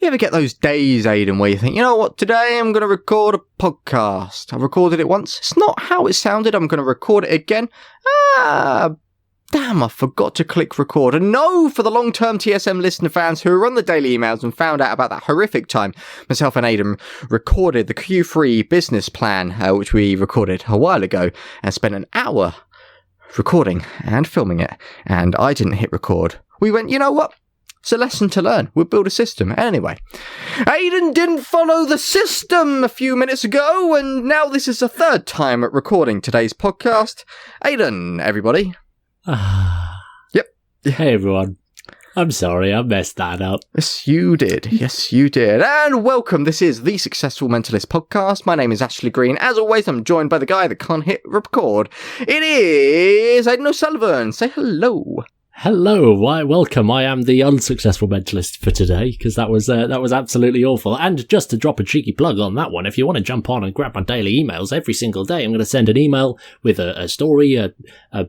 You ever get those days, Aidan, where you think, you know what, today I'm going to record a podcast. I've recorded it once. It's not how it sounded. I'm going to record it again. Damn, I forgot to click record. And no, for the long-term TSM listener fans who are on the daily emails and found out about that horrific time myself and Aidan recorded the Q3 business plan, which we recorded a while ago, and spent an hour recording and filming it. And I didn't hit record. We went, you know what? It's a lesson to learn. We'll build a system. Anyway, Aidan didn't follow the system a few minutes ago, and now this is the third time at recording today's podcast. Aidan, everybody. Yep. Hey, everyone. I'm sorry, I messed that up. Yes, you did. Yes, you did. And welcome. This is the Successful Mentalist podcast. My name is Ashley Green. As always, I'm joined by the guy that can't hit record. It is Aidan O'Sullivan. Say hello. Hello, welcome. I am the unsuccessful mentalist for today because that was absolutely awful. And just to drop a cheeky plug on that one, if you want to jump on and grab my daily emails every single day, I'm going to send an email with a story, a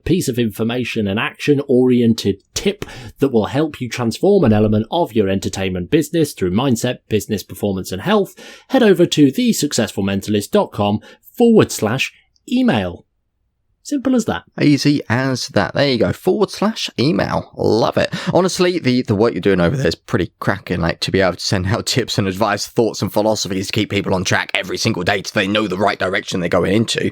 piece of information, an action-oriented tip that will help you transform an element of your entertainment business through mindset, business performance, and health. Head over to thesuccessfulmentalist.com/email. Simple as that. Easy as that. There you go. /email. Love it. Honestly, the work you're doing over there is pretty cracking. Like, to be able to send out tips and advice, thoughts and philosophies to keep people on track every single day so they know the right direction they're going into.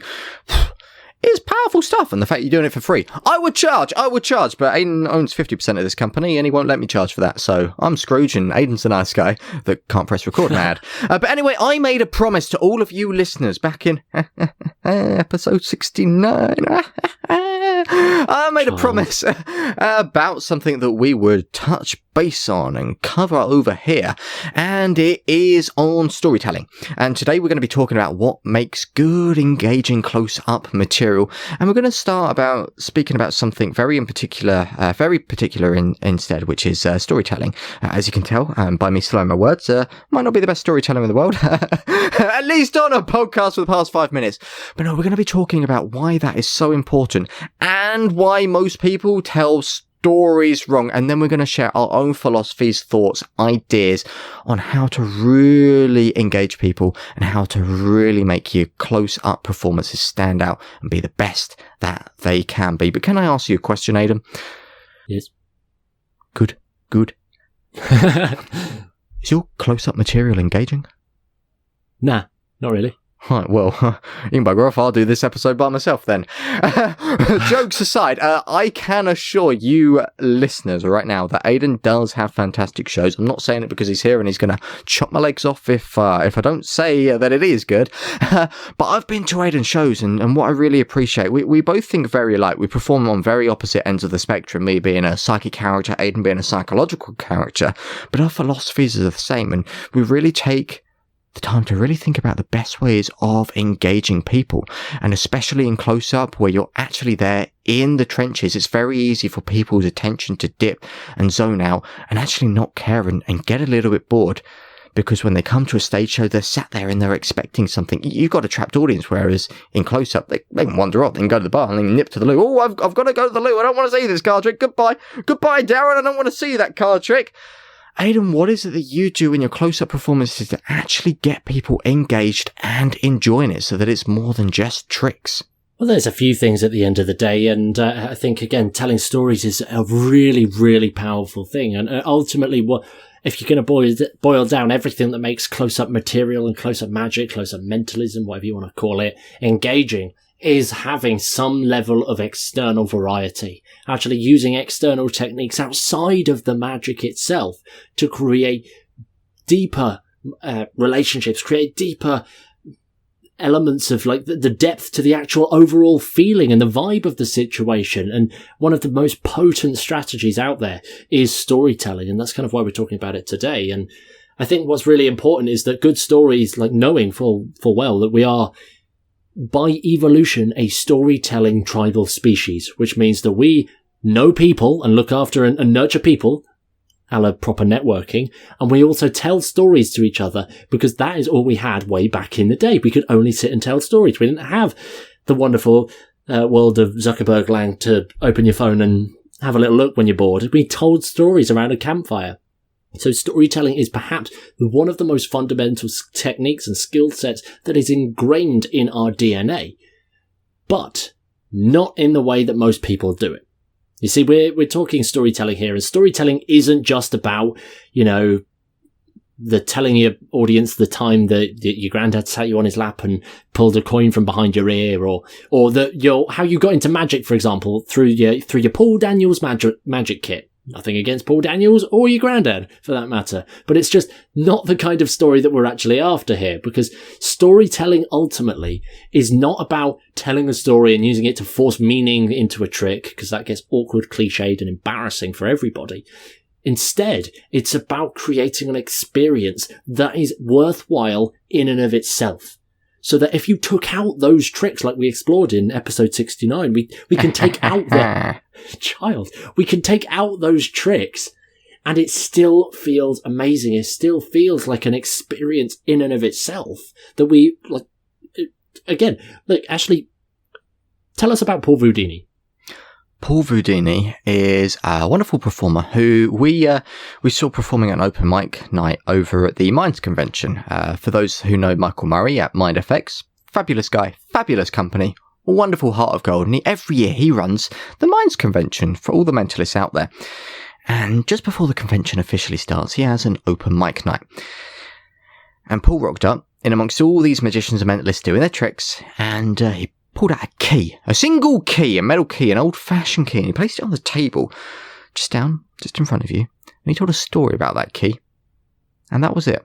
It's powerful stuff, and the fact you're doing it for free. I would charge, but Aidan owns 50% of this company, and he won't let me charge for that, so I'm Scrooge, and Aidan's a nice guy that can't press record mad. But anyway, I made a promise to all of you listeners back in episode 69. I made a promise about something that we would touch base on and cover over here, and it is on storytelling. And today we're going to be talking about what makes good, engaging, close-up material, and we're going to start speaking about something very particular instead, which is storytelling. As you can tell by me slowing my words, might not be the best storyteller in the world, at least on a podcast for the past 5 minutes. But no, we're going to be talking about why that is so important and why most people tell stories wrong, and then we're going to share our own philosophies, thoughts, ideas on how to really engage people and how to really make your close-up performances stand out and be the best that they can be. But can I ask you a question, Aidan? Yes. Good. Is your close-up material engaging? Nah, not really. Right, well, you can bugger off. I'll do this episode by myself then. Jokes aside, I can assure you listeners right now that Aidan does have fantastic shows. I'm not saying it because he's here and he's going to chop my legs off if I don't say that it is good. But I've been to Aidan's shows, and what I really appreciate, we both think very alike. We perform on very opposite ends of the spectrum, me being a psychic character, Aidan being a psychological character, but our philosophies are the same, and we really take the time to really think about the best ways of engaging people, and especially in close-up where you're actually there in the trenches. It's very easy for people's attention to dip and zone out and actually not care and get a little bit bored, because when they come to a stage show, they're sat there and they're expecting something. You've got a trapped audience, whereas in close-up, they can wander off, they can go to the bar and they can nip to the loo. Oh, I've got to go to the loo. I don't want to see this card trick. Goodbye, Darren. I don't want to see that card trick. Aidan, what is it that you do in your close-up performances to actually get people engaged and enjoying it so that it's more than just tricks? Well, there's a few things at the end of the day, and I think, again, telling stories is a really, really powerful thing. And ultimately, if you're going to boil down everything that makes close-up material and close-up magic, close-up mentalism, whatever you want to call it, engaging, is having some level of external variety, actually using external techniques outside of the magic itself to create deeper relationships, create deeper elements of like the depth to the actual overall feeling and the vibe of the situation. And one of the most potent strategies out there is storytelling, and that's kind of why we're talking about it today. And I think what's really important is that good stories, like knowing full well that we are, by evolution, a storytelling tribal species, which means that we know people and look after and nurture people, a la proper networking, and we also tell stories to each other because that is all we had way back in the day. We could only sit and tell stories. We didn't have the wonderful world of Zuckerberg Lang to open your phone and have a little look when you're bored. We told stories around a campfire. So storytelling is perhaps one of the most fundamental techniques and skill sets that is ingrained in our DNA, but not in the way that most people do it. You see, we're talking storytelling here, and storytelling isn't just about, the telling your audience the time that your granddad sat you on his lap and pulled a coin from behind your ear, or how you got into magic, for example, through your Paul Daniels magic kit. Nothing against Paul Daniels or your granddad, for that matter. But it's just not the kind of story that we're actually after here, because storytelling ultimately is not about telling a story and using it to force meaning into a trick, because that gets awkward, cliched, and embarrassing for everybody. Instead, it's about creating an experience that is worthwhile in and of itself. So that if you took out those tricks like we explored in episode 69, we can take out we can take out those tricks and it still feels amazing. It still feels like an experience in and of itself that we like. Again, look, Ashley, tell us about Paul Voudini. Paul Voudini is a wonderful performer who we saw performing at an open mic night over at the Minds Convention. For those who know Michael Murray at Mind FX, fabulous guy, fabulous company, wonderful heart of gold. And every year he runs the Minds Convention for all the mentalists out there. And just before the convention officially starts, he has an open mic night. And Paul rocked up in amongst all these magicians and mentalists doing their tricks, and he pulled out a key, a single key, a metal key, an old-fashioned key, and he placed it on the table, just in front of you, and he told a story about that key. And that was it.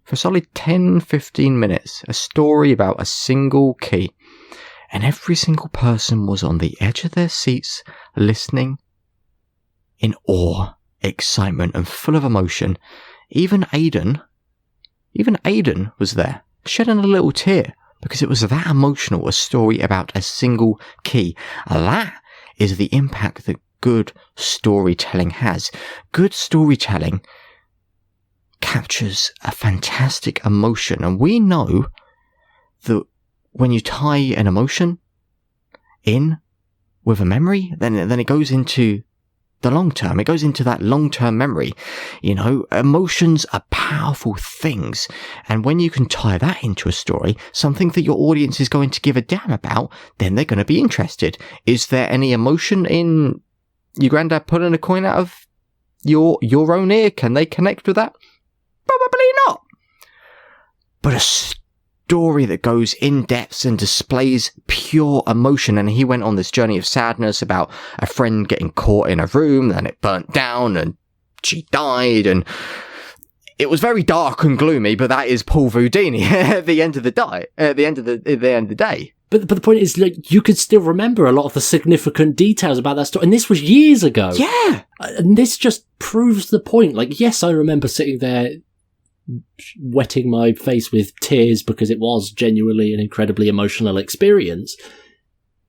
For a solid 10-15 minutes, a story about a single key. And every single person was on the edge of their seats, listening in awe, excitement, and full of emotion. Even Aidan was there, shedding a little tear, because it was that emotional, a story about a single key. That is the impact that good storytelling has. Good storytelling captures a fantastic emotion. And we know that when you tie an emotion in with a memory, then it goes into the long term. It goes into that long-term memory. Emotions are powerful things. And when you can tie that into a story, something that your audience is going to give a damn about, then they're going to be interested. Is there any emotion in your granddad pulling a coin out of your own ear? Can they connect with that? Probably not. But a story that goes in depth and displays pure emotion. And he went on this journey of sadness about a friend getting caught in a room, then it burnt down and she died, and it was very dark and gloomy. But that is Paul Voudini at the end of the day. But the point is, like, you could still remember a lot of the significant details about that story, and this was years ago. Yeah, and this just proves the point. Like, yes, I remember sitting there wetting my face with tears because it was genuinely an incredibly emotional experience.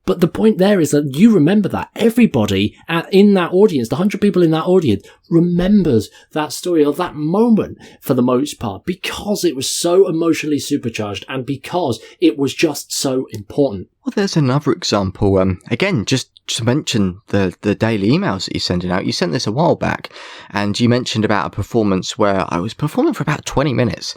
But the point there is that you remember that. Everybody in that audience, the 100 people in that audience, remembers that story or that moment for the most part, because it was so emotionally supercharged and because it was just so important. Well, there's another example. Again, just to mention the daily emails that you're sending out. You sent this a while back, and you mentioned about a performance where I was performing for about 20 minutes.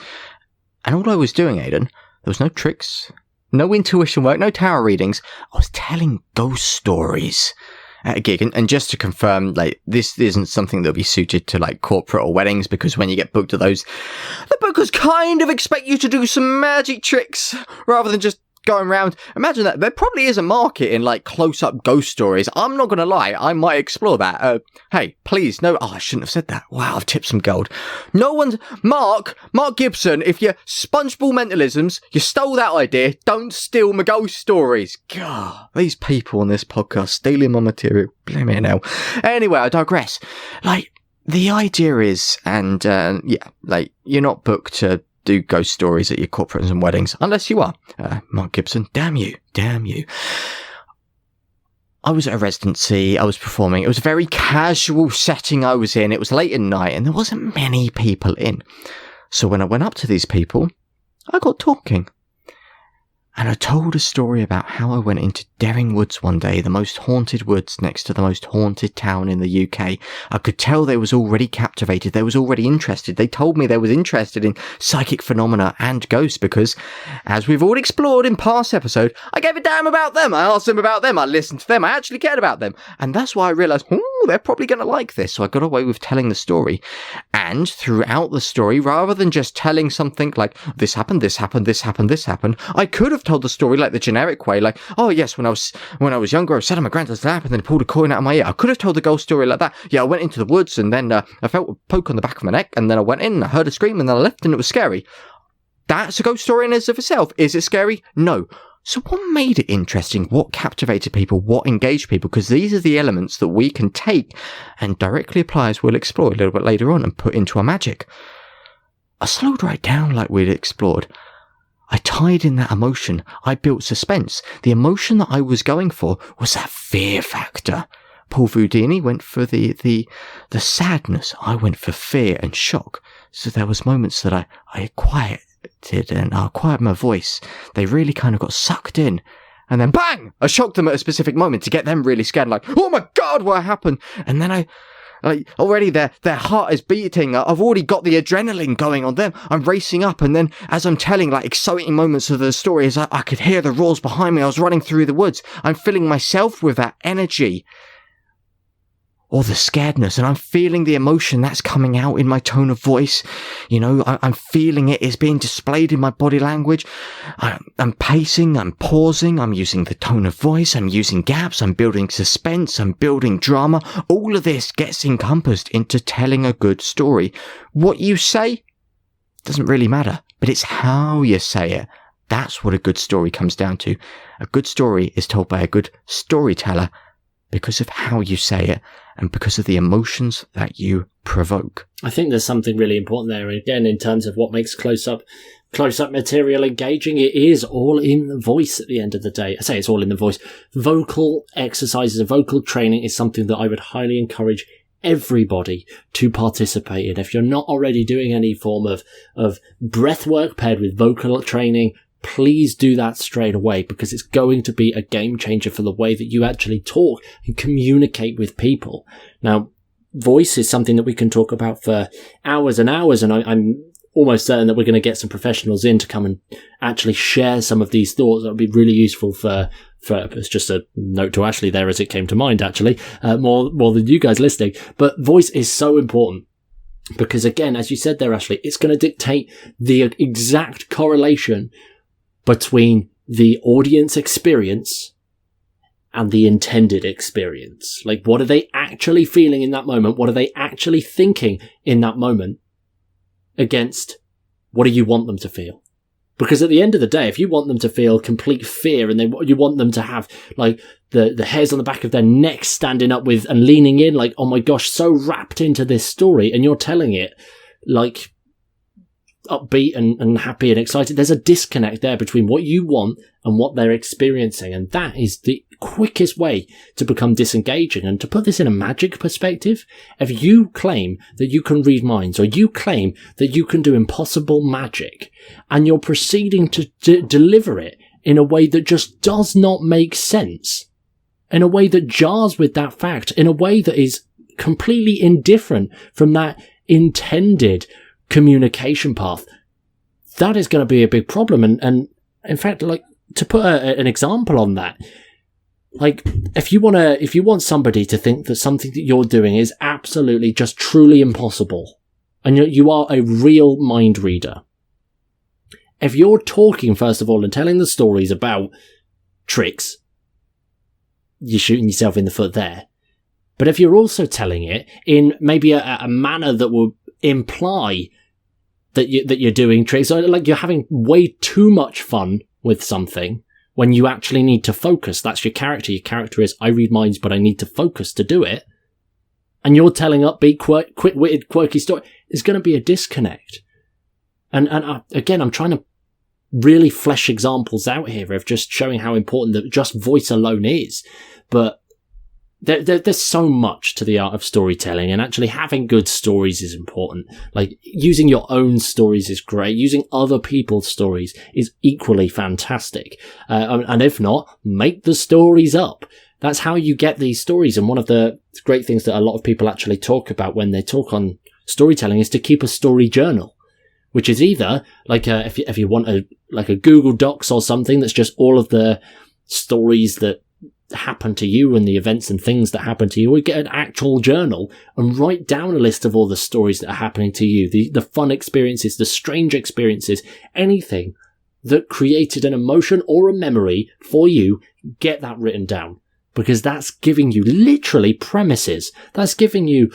And all I was doing, Aidan, there was no tricks, no intuition work, no tarot readings. I was telling ghost stories at a gig. And just to confirm, like, this isn't something that'll be suited to like corporate or weddings, because when you get booked at those, the bookers kind of expect you to do some magic tricks rather than just going around. Imagine that. There probably is a market in like close-up ghost stories. I'm not going to lie. I might explore that. Hey, please, no. Oh, I shouldn't have said that. Wow, I've tipped some gold. No one's... Mark Gibson, if you're SpongeBob mentalisms, you stole that idea. Don't steal my ghost stories. God, these people on this podcast stealing my material. Blimey hell. Anyway, I digress. Like, the idea is, and like, you're not booked to do ghost stories at your corporates and weddings, unless you are. Mark Gibson, damn you. I was at a residency, I was performing, it was a very casual setting I was in, it was late at night, and there wasn't many people in. So when I went up to these people, I got talking. And I told a story about how I went into Derring Woods one day, the most haunted woods next to the most haunted town in the UK. I could tell they was already captivated. They was already interested. They told me they was interested in psychic phenomena and ghosts because, as we've all explored in past episode, I gave a damn about them. I asked them about them. I listened to them. I actually cared about them. And that's why I realised, they're probably going to like this. So I got away with telling the story. And throughout the story, rather than just telling something like, this happened, this happened, this happened, this happened, I could have told the story like the generic way, like, oh yes, when I was younger, I sat on my granddad's lap and then pulled a coin out of my ear. I could have told the ghost story like that. Yeah, I went into the woods and then I felt a poke on the back of my neck and then I went in and I heard a scream and then I left and it was scary. That's a ghost story in and of itself. Is it scary? No. So what made it interesting? What captivated people? What engaged people? Because these are the elements that we can take and directly apply, as we'll explore a little bit later on, and put into our magic. I slowed right down like we'd explored. I tied in that emotion. I built suspense. The emotion that I was going for was that fear factor. Paul Houdini went for the sadness. I went for fear and shock. So there was moments that I quieted and I quieted my voice. They really kind of got sucked in. And then bang! I shocked them at a specific moment to get them really scared, like, oh my God, what happened? And then already their heart is beating. I've already got the adrenaline going on them. I'm racing up, and then as I'm telling like exciting moments of the story, as I could hear the roars behind me, I was running through the woods. I'm filling myself with that energy or the scaredness, and I'm feeling the emotion that's coming out in my tone of voice. You know, I'm feeling it is being displayed in my body language. I'm pacing, I'm pausing, I'm using the tone of voice, I'm using gaps, I'm building suspense, I'm building drama. All of this gets encompassed into telling a good story. What you say doesn't really matter, but it's how you say it. That's what a good story comes down to. A good story is told by a good storyteller because of how you say it and because of the emotions that you provoke. I think there's something really important there, again, in terms of what makes close-up material engaging. It is all in the voice at the end of the day. I say it's all in the voice. Vocal exercises and vocal training is something that I would highly encourage everybody to participate in. If you're not already doing any form of breath work paired with vocal training, please do that straight away, because it's going to be a game changer for the way that you actually talk and communicate with people. Now, voice is something that we can talk about for hours and hours, and I'm almost certain that we're going to get some professionals in to come and actually share some of these thoughts. That would be really useful for it's just a note to Ashley there as it came to mind, actually, more than you guys listening. But voice is so important. Because again, as you said there, Ashley, it's going to dictate the exact correlation between the audience experience and the intended experience. Like, what are they actually feeling in that moment? What are they actually thinking in that moment against what do you want them to feel? Because at the end of the day, if you want them to feel complete fear and you want them to have like the hairs on the back of their neck standing up with and leaning in like, oh my gosh, so wrapped into this story, and you're telling it like upbeat and happy and excited, there's a disconnect there between what you want and what they're experiencing, and that is the quickest way to become disengaging. And to put this in a magic perspective, if you claim that you can read minds, or you claim that you can do impossible magic, and you're proceeding to deliver it in a way that just does not make sense, in a way that jars with that fact, in a way that is completely indifferent from that intended communication path, that is going to be a big problem. And in fact, like, to put an example on that, like, if you want somebody to think that something that you're doing is absolutely just truly impossible, and you are a real mind reader, if you're talking first of all and telling the stories about tricks, you're shooting yourself in the foot there. But if you're also telling it in maybe a manner that will imply that you're doing tricks, or like you're having way too much fun with something when you actually need to focus. That's your character. Your character is, I read minds, but I need to focus to do it. And you're telling upbeat, quick-witted, quirky story. There's going to be a disconnect. And again, I'm trying to really flesh examples out here of just showing how important that just voice alone is. But there's so much to the art of storytelling, and actually having good stories is important. Like, using your own stories is great. Using other people's stories is equally fantastic. And if not, make the stories up. That's how you get these stories. And one of the great things that a lot of people actually talk about when they talk on storytelling is to keep a story journal, which is either like if you want a Google Docs or something that's just all of the stories that happen to you and the events and things that happen to you, or get an actual journal and write down a list of all the stories that are happening to you, the fun experiences, the strange experiences, anything that created an emotion or a memory for you. Get that written down, because that's giving you literally premises. That's giving you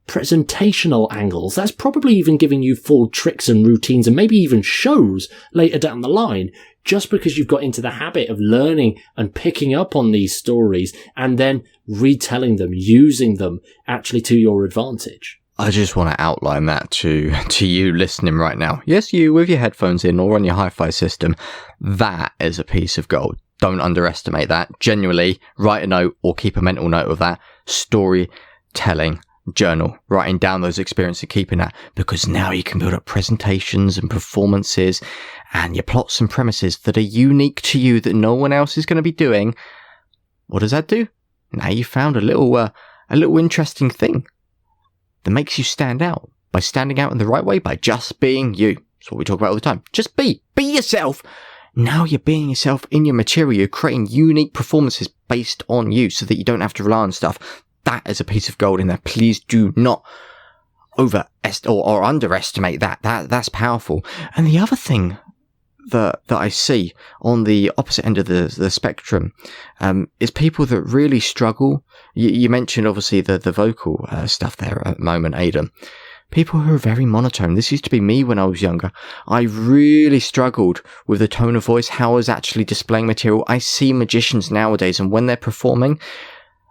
presentational angles. That's probably even giving you full tricks and routines, and maybe even shows later down the line, just because you've got into the habit of learning and picking up on these stories and then retelling them, using them actually to your advantage. I just want to outline that to you listening right now. Yes, you with your headphones in or on your hi-fi system. That is a piece of gold. Don't underestimate that. Genuinely, write a note or keep a mental note of that. Storytelling journal, writing down those experiences, keeping that, because now you can build up presentations and performances and your plots and premises that are unique to you that no one else is going to be doing. What does that do? Now you found a little interesting thing that makes you stand out, by standing out in the right way, by just being you. That's what we talk about all the time. Just be yourself. Now you're being yourself in your material. You're creating unique performances based on you so that you don't have to rely on stuff. That is a piece of gold in there. Please do not or underestimate that. That's powerful. And the other thing that I see on the opposite end of the spectrum is people that really struggle. You mentioned obviously the vocal stuff there at the moment, Aidan. People who are very monotone. This used to be me when I was younger. I really struggled with the tone of voice, how I was actually displaying material. I see magicians nowadays, and when they're performing,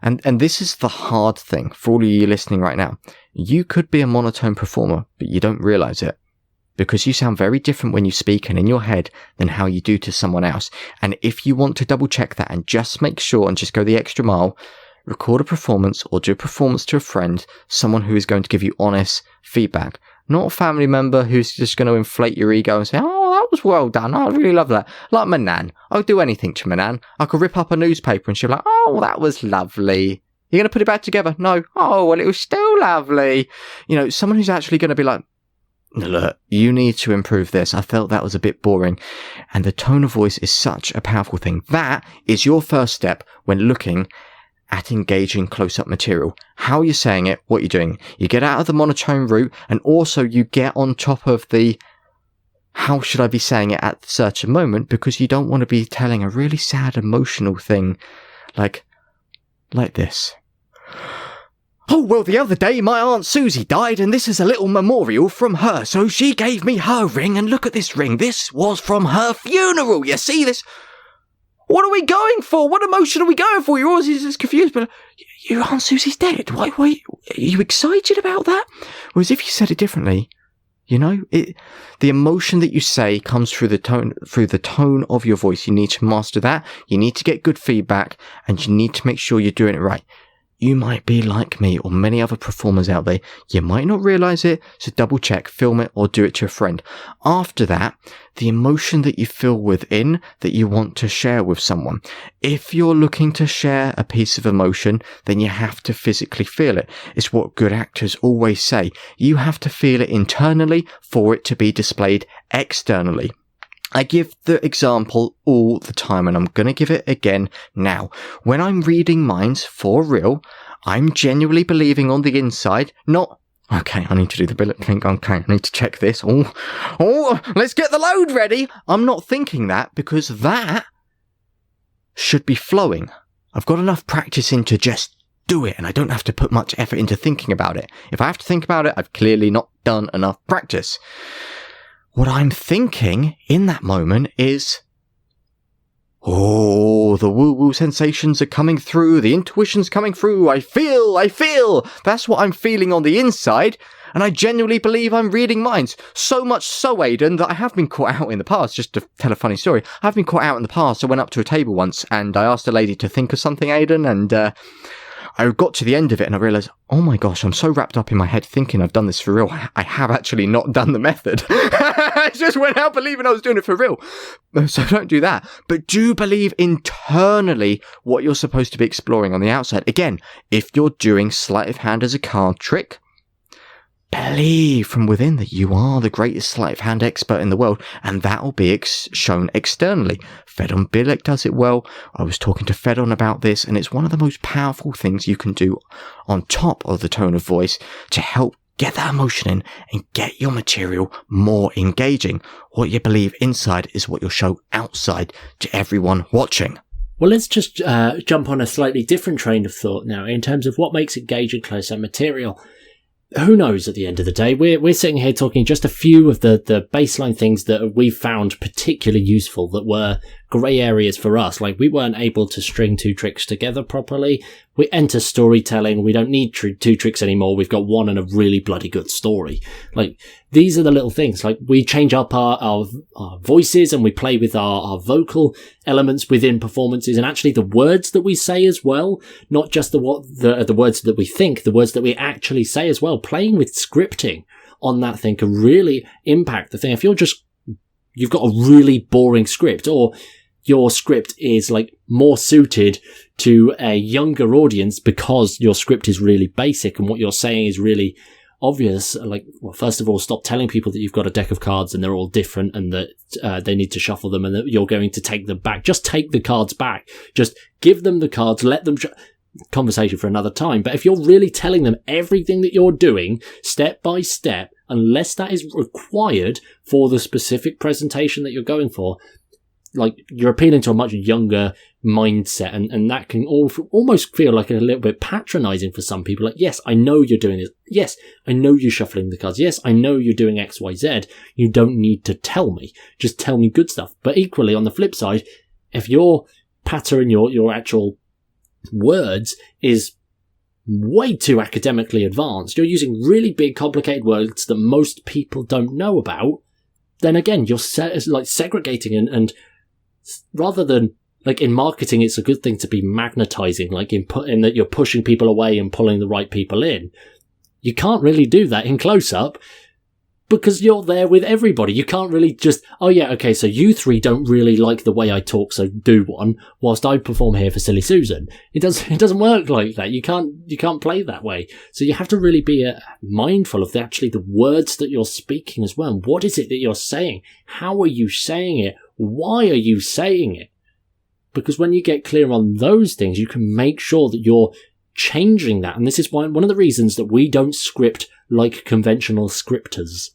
and this is the hard thing for all of you listening right now. You could be a monotone performer, but you don't realize it, because you sound very different when you speak and in your head than how you do to someone else. And if you want to double check that and just make sure and just go the extra mile, record a performance or do a performance to a friend, someone who is going to give you honest feedback. Not a family member who's just going to inflate your ego and say, oh, that was well done. I really love that. Like my nan. I'll do anything to my nan. I could rip up a newspaper and she'll be like, oh, that was lovely. You're going to put it back together? No. Oh, well, it was still lovely. You know, someone who's actually going to be like, look, you need to improve this. I felt that was a bit boring. And the tone of voice is such a powerful thing. That is your first step when looking at engaging close-up material. How you're saying it, what you're doing. You get out of the monotone route, and also you get on top of the how should I be saying it at a certain moment, because you don't want to be telling a really sad emotional thing like this. Oh, well, the other day my Aunt Susie died, and this is a little memorial from her, so she gave me her ring, and look at this ring. This was from her funeral. You see this? What are we going for? What emotion are we going for? You're always just confused, but your Aunt Susie's dead. Why, are you excited about that? Whereas if you said it differently, you know, the emotion that you say comes through the tone of your voice. You need to master that. You need to get good feedback, and you need to make sure you're doing it right. You might be like me or many other performers out there. You might not realize it, so double check, film it, or do it to a friend. After that, the emotion that you feel within that you want to share with someone. If you're looking to share a piece of emotion, then you have to physically feel it. It's what good actors always say. You have to feel it internally for it to be displayed externally. I give the example all the time, and I'm going to give it again now. When I'm reading minds for real, I'm genuinely believing on the inside, not, okay, I need to do the bullet point, okay, I need to check this, oh, let's get the load ready. I'm not thinking that, because that should be flowing. I've got enough practice in to just do it, and I don't have to put much effort into thinking about it. If I have to think about it, I've clearly not done enough practice. What I'm thinking in that moment is, oh, the woo-woo sensations are coming through, the intuition's coming through, I feel. That's what I'm feeling on the inside, and I genuinely believe I'm reading minds. So much so, Aidan, that I have been caught out in the past, just to tell a funny story. I've been caught out in the past. I went up to a table once, and I asked a lady to think of something, Aidan, and I got to the end of it and I realized, oh my gosh, I'm so wrapped up in my head thinking I've done this for real. I have actually not done the method. I just went out believing I was doing it for real. So don't do that. But do believe internally what you're supposed to be exploring on the outside. Again, if you're doing sleight of hand as a card trick, believe from within that you are the greatest sleight of hand expert in the world, and that will be shown externally. Fedon Bilek does it well. I was talking to Fedon about this, and it's one of the most powerful things you can do on top of the tone of voice to help get that emotion in and get your material more engaging. What you believe inside is what you'll show outside to everyone watching. Well, let's just jump on a slightly different train of thought now in terms of what makes engaging close-up material. Who knows at the end of the day? We're sitting here talking just a few of the baseline things that we found particularly useful that were grey areas for us. Like, we weren't able to string two tricks together properly. We enter storytelling. We don't need two tricks anymore. We've got one and a really bloody good story. Like, these are the little things. Like, we change up our voices and we play with our vocal elements within performances, and actually the words that we say as well, not just the words that we think, the words that we actually say as well. Playing with scripting on that thing can really impact the thing. If you've got a really boring script, or your script is like more suited to a younger audience because your script is really basic and what you're saying is really obvious. Like, well, first of all, stop telling people that you've got a deck of cards and they're all different and that they need to shuffle them and that you're going to take them back. Just take the cards back. Just give them the cards, let them conversation for another time. But if you're really telling them everything that you're doing step by step, unless that is required for the specific presentation that you're going for, like, you're appealing to a much younger mindset, and that can almost feel like a little bit patronizing for some people. Like, yes, I know you're doing this. Yes, I know you're shuffling the cards. Yes, I know you're doing X, Y, Z. You don't need to tell me. Just tell me good stuff. But equally, on the flip side, if your pattern, your actual words is way too academically advanced, you're using really big, complicated words that most people don't know about, then again, you're segregating and rather than, like, in marketing, it's a good thing to be magnetizing, like in that you're pushing people away and pulling the right people in. You can't really do that in close-up because you're there with everybody. You can't really just, oh yeah, okay, so you three don't really like the way I talk, so do one whilst I perform here for Silly Susan. It doesn't work like that. You can't play that way. So you have to really be mindful of the words that you're speaking as well. What is it that you're saying? How are you saying it? Why are you saying it? Because when you get clear on those things, you can make sure that you're changing that. And this is one of the reasons that we don't script like conventional scripters.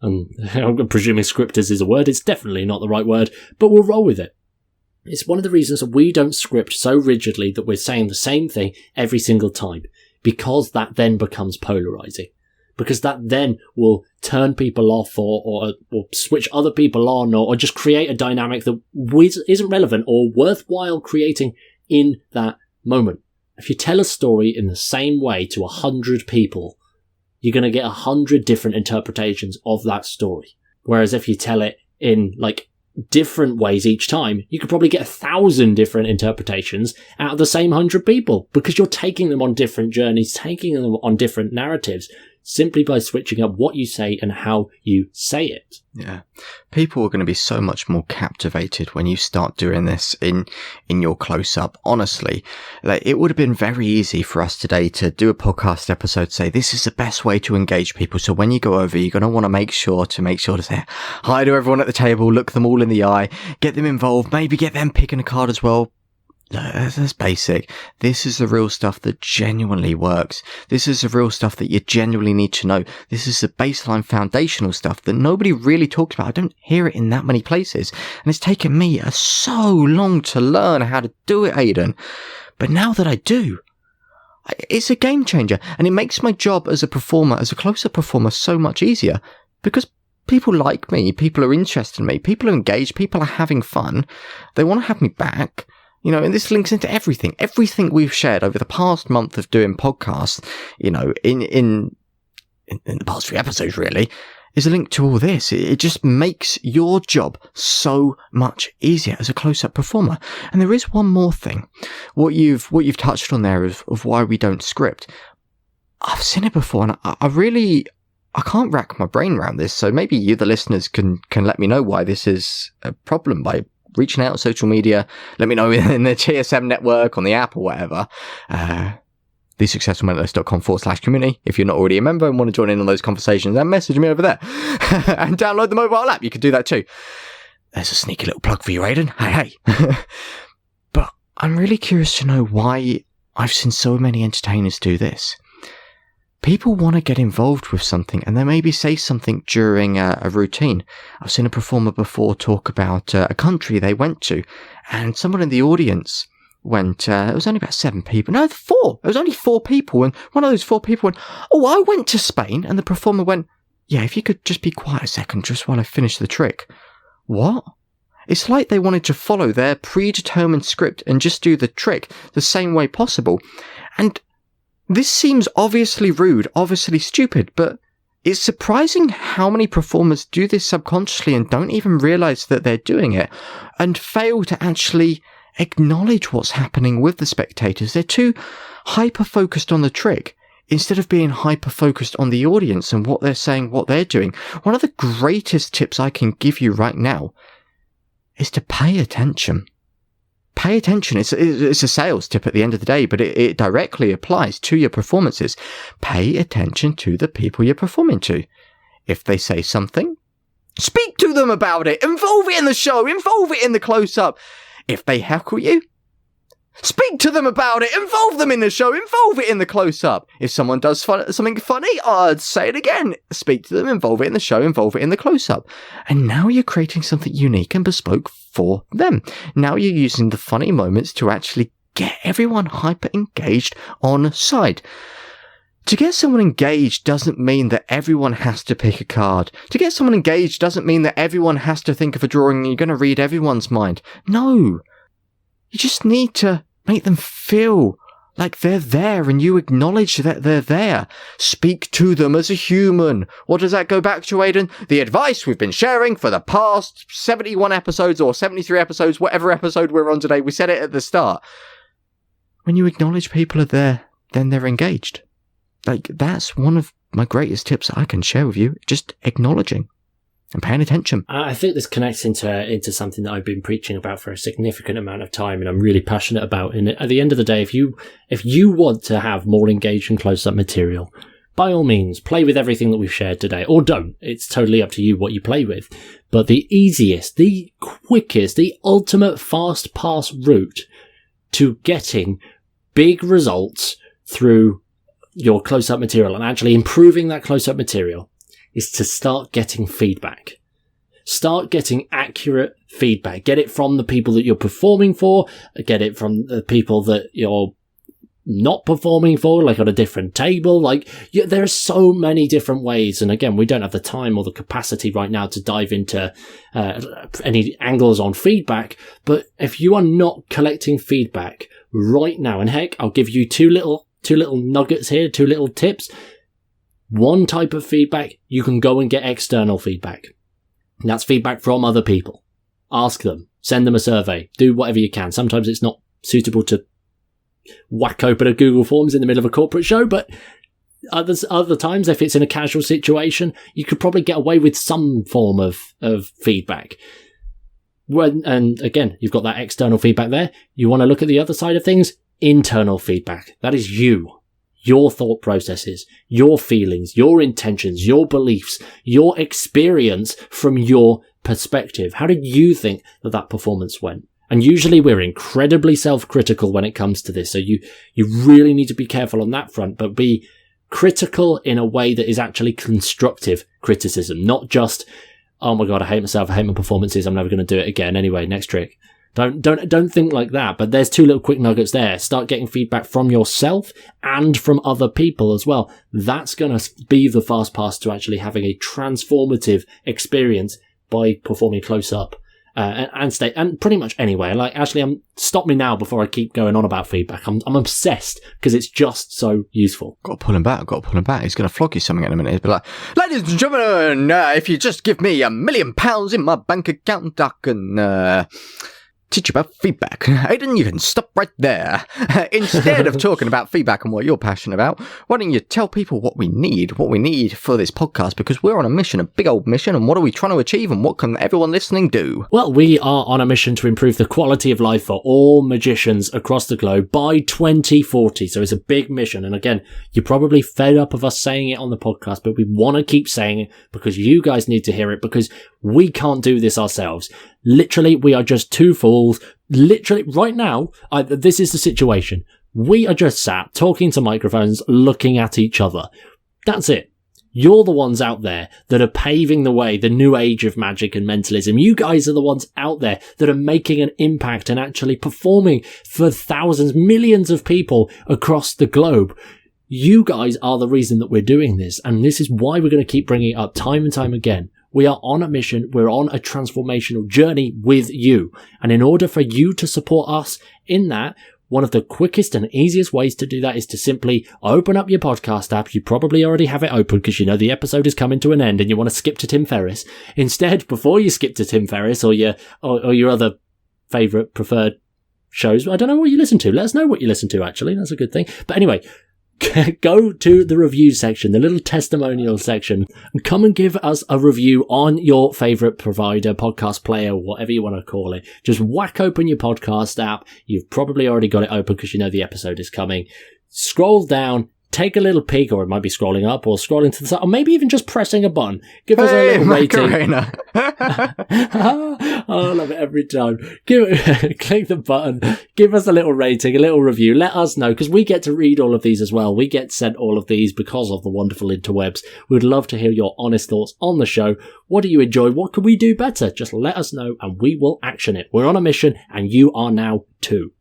And I'm presuming scripters is a word. It's definitely not the right word, but we'll roll with it. It's one of the reasons that we don't script so rigidly that we're saying the same thing every single time, because that then becomes polarizing. Because that then will turn people off or switch other people on or just create a dynamic that isn't relevant or worthwhile creating in that moment. If you tell a story in the same way to 100 people, you're going to get 100 different interpretations of that story. Whereas if you tell it in like different ways each time, you could probably get 1,000 different interpretations out of the same 100 people, because you're taking them on different journeys, taking them on different narratives, simply by switching up what you say and how you say it. Yeah. People are going to be so much more captivated when you start doing this in your close-up. Honestly, like, it would have been very easy for us today to do a podcast episode, say this is the best way to engage people. So when you go over, you're going to want to make sure to say hi to everyone at the table, look them all in the eye, get them involved, maybe get them picking a card as well. That's basic. This is the real stuff that genuinely works. This is the real stuff that you genuinely need to know. This is the baseline foundational stuff that nobody really talks about. I don't hear it in that many places. And it's taken me so long to learn how to do it, Aidan. But now that I do, it's a game changer. And it makes my job as a performer, as a close-up performer, so much easier. Because people like me, people are interested in me, people are engaged, people are having fun. They want to have me back. You know, and this links into everything we've shared over the past month of doing podcasts, you know, in the past few episodes, really. is a link to all this. It just makes your job so much easier as a close-up performer. And there is one more thing. What you've touched on there of why we don't script. I've seen it before, and I can't rack my brain around this. So maybe you, the listeners, can let me know why this is a problem by reaching out on social media. Let me know in the TSM network, on the app, or whatever. thesuccessfulmentalist.com/community. If you're not already a member and want to join in on those conversations, then message me over there. And download the mobile app. You can do that too. There's a sneaky little plug for you, Aidan. Hey. But I'm really curious to know why I've seen so many entertainers do this. People want to get involved with something, and they maybe say something during a routine. I've seen a performer before talk about a country they went to, and someone in the audience went, it was only about 7 people. No, 4. It was only 4 people, and one of those 4 people went, "Oh, I went to Spain," and the performer went, "Yeah, if you could just be quiet a second, just while I finish the trick." What? It's like they wanted to follow their predetermined script and just do the trick the same way possible. And this seems obviously rude, obviously stupid, but it's surprising how many performers do this subconsciously and don't even realize that they're doing it, and fail to actually acknowledge what's happening with the spectators. They're too hyper-focused on the trick instead of being hyper-focused on the audience and what they're saying, what they're doing. One of the greatest tips I can give you right now is to pay attention. Pay attention. It's a sales tip at the end of the day, but it directly applies to your performances. Pay attention to the people you're performing to. If they say something, speak to them about it. Involve it in the show. Involve it in the close-up. If they heckle you, speak to them about it. Involve them in the show. Involve it in the close-up. If someone does something funny, I'd say it again. Speak to them. Involve it in the show. Involve it in the close-up. And now you're creating something unique and bespoke for them. Now you're using the funny moments to actually get everyone hyper-engaged on side. To get someone engaged doesn't mean that everyone has to pick a card. To get someone engaged doesn't mean that everyone has to think of a drawing and you're going to read everyone's mind. No. You just need to make them feel like they're there and you acknowledge that they're there. Speak to them as a human. What does that go back to, Aidan? The advice we've been sharing for the past 71 episodes or 73 episodes, whatever episode we're on today. We said it at the start. When you acknowledge people are there, then they're engaged. Like, that's one of my greatest tips I can share with you. Just acknowledging and paying attention. I think this connects into something that I've been preaching about for a significant amount of time and I'm really passionate about. And at the end of the day, if you want to have more engaged and close-up material, by all means, play with everything that we've shared today, or don't. It's totally up to you what you play with. But the easiest, the quickest, the ultimate fast pass route to getting big results through your close-up material and actually improving that close-up material is to start getting feedback. Start getting accurate feedback. Get it from the people that you're performing for. Get it from the people that you're not performing for, like on a different table. There are so many different ways. And again, we don't have the time or the capacity right now to dive into any angles on feedback. But if you are not collecting feedback right now, and heck, I'll give you two little nuggets here, 2 little tips. One type of feedback, you can go and get external feedback. And that's feedback from other people. Ask them, send them a survey, do whatever you can. Sometimes it's not suitable to whack open a Google Forms in the middle of a corporate show, but other times, if it's in a casual situation, you could probably get away with some form of feedback. And again, you've got that external feedback there. You want to look at the other side of things, internal feedback. That is you. Your thought processes, your feelings, your intentions, your beliefs, your experience from your perspective. How did you think that performance went? And usually we're incredibly self-critical when it comes to this. So you really need to be careful on that front, but be critical in a way that is actually constructive criticism, not just, oh my God, I hate myself. I hate my performances. I'm never going to do it again. Anyway, next trick. Don't think like that, but there's 2 little quick nuggets there. Start getting feedback from yourself and from other people as well. That's going to be the fast pass to actually having a transformative experience by performing close up and pretty much anywhere. Like, Ashley, stop me now before I keep going on about feedback. I'm obsessed because it's just so useful. Got to pull him back. He's going to flog you something in a minute. He'll be like, ladies and gentlemen, if you just give me £1 million in my bank account, I can teach you about feedback. Aidan, you can stop right there. Instead of talking about feedback and what you're passionate about, why don't you tell people what we need for this podcast? Because we're on a mission, a big old mission, and what are we trying to achieve, and what can everyone listening do? Well, we are on a mission to improve the quality of life for all magicians across the globe by 2040. So it's a big mission. And again, you're probably fed up of us saying it on the podcast, but we want to keep saying it because you guys need to hear it, because we can't do this ourselves. Literally, we are just two fools. Literally, right now, this is the situation. We are just sat talking to microphones, looking at each other. That's it. You're the ones out there that are paving the way, the new age of magic and mentalism. You guys are the ones out there that are making an impact and actually performing for thousands, millions of people across the globe. You guys are the reason that we're doing this, and this is why we're going to keep bringing it up time and time again. We are on a mission. We're on a transformational journey with you. And in order for you to support us in that, one of the quickest and easiest ways to do that is to simply open up your podcast app. You probably already have it open because you know the episode is coming to an end and you want to skip to Tim Ferriss. Instead, before you skip to Tim Ferriss or your other favourite preferred shows, I don't know what you listen to. Let us know what you listen to, actually. That's a good thing. But anyway, go to the review section, the little testimonial section, and come and give us a review on your favourite provider, podcast player, whatever you want to call it. Just whack open your podcast app. You've probably already got it open because you know the episode is coming. Scroll down, take a little peek, or it might be scrolling up or scrolling to the side, or maybe even just pressing a button. Give us a little rating. I love it every time. Click the button, give us a little rating, a little review. Let us know, because we get to read all of these as well. We get sent all of these because of the wonderful interwebs. We'd love to hear your honest thoughts on the show. What do you enjoy? What could we do better? Just let us know and we will action it. We're on a mission and you are now too.